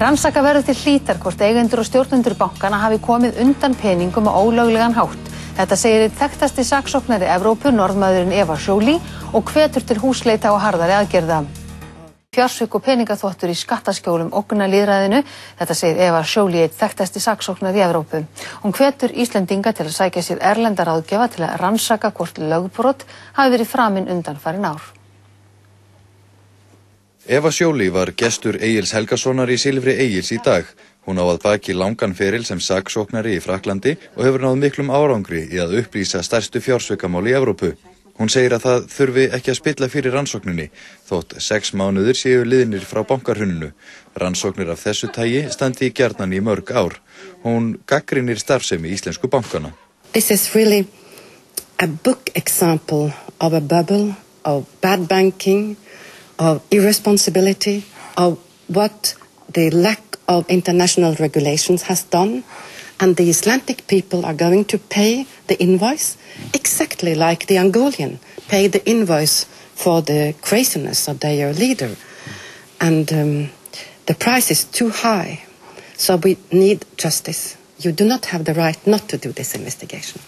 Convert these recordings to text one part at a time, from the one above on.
Rannsaka verður til hlítar hvort eigendur og stjórnendur bankana hafi komið undan peningum á ólöglegan hátt. Þetta segir einn þekktasti saksóknari Evrópu, Norðmaðurinn Eva Joly, og hvetur til húsleita og harðari aðgerða. Fjársvik og peningaþvottur í skattaskjólum ógna lýðræðinu. Þetta segir Eva Joly, einn þekktasti saksóknari í Evrópu. Hún hvetur Íslendinga til að sækja sér erlenda ráðgjafa til að rannsaka hvort lögbrot hafi verið framin undanfarin ár. Eva Joly var gestur Egils Helgasonar í Silfri Egils í dag. Hún á að baki langan feril sem saksóknari í Frakklandi og hefur náð miklum árangri í að upplýsa stærstu fjársvikamál í Evrópu. Hún segir að það þurfi ekki að spilla fyrir rannsókninni, þótt 6 mánuðir séu liðnir frá bankahruninu. Rannsóknir af þessu tagi standi gjarnan í mörg ár. Hún gagnrýnir starfsemi íslensku bankana. This is really a book example of a bubble, of bad banking, of irresponsibility, of what the lack of international regulations has done, and the Icelandic people are going to pay the invoice exactly like the Angolian pay the invoice for the craziness of their leader. And the price is too high, so we need justice. You do not have the right not to do this investigation.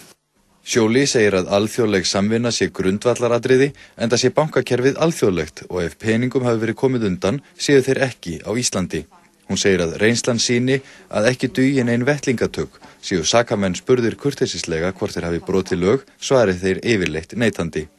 Joly segir að alþjóðleg samvinna sé grundvallaratriði, enda sé bankakerfið alþjóðlegt og ef peningum hafi verið komið undan, séu þeir ekki á Íslandi. Hún segir að reynslan sýni að ekki dugi nein vettlingatök, séu sakamenn spurðir kurteisislega hvort þeir hafi brotið lög, svari þeir yfirleitt neitandi.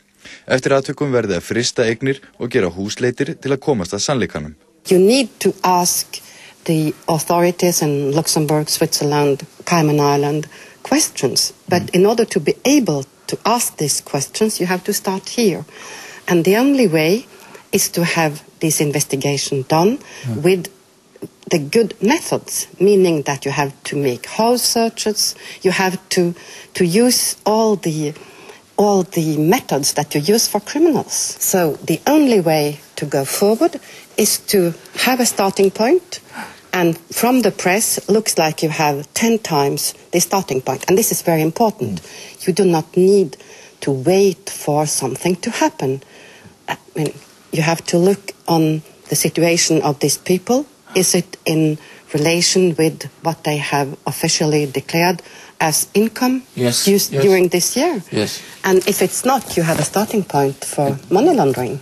Eftir atvikum verði að frysta eignir og gera húsleitir til að komast að sannleikanum. You need to ask the authorities in Luxembourg, Switzerland, Cayman Island questions, but in order to be able to ask these questions, you have to start here. And the only way is to have this investigation done with the good methods, meaning that you have to make house searches, you have to use all the methods that you use for criminals. So the only way to go forward is to have a starting point, and from the press looks like you have 10 times the starting point, and this is very important. You do not need to wait for something to happen. I mean, you have to look on the situation of these people. Is it in relation with what they have officially declared as income used during this year? Yes. And if it's not, you have a starting point for money laundering.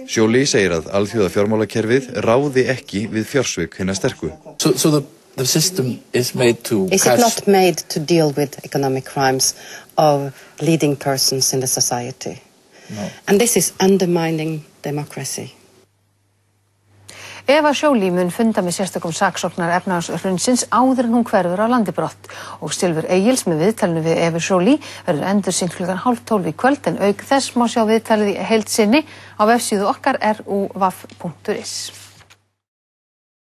Joly segir að alþjóða fjármálakerfið ráði ekki við fjársvik hinna sterku. So the system is made to Is it not made to deal with economic crimes of leading persons in the society? No. And this is undermining democracy. Eva Joly mun funda með sérstakum saksóknar efnahagshrunsins áður en hún hverfur á landi brott og Silfur Egils með viðtalinu við Eva Joly verður endursýnt klukkan 11:30 í kvöld, en auk þess má sjá viðtalið í heild sinni á vefsíðu okkar ruv.is.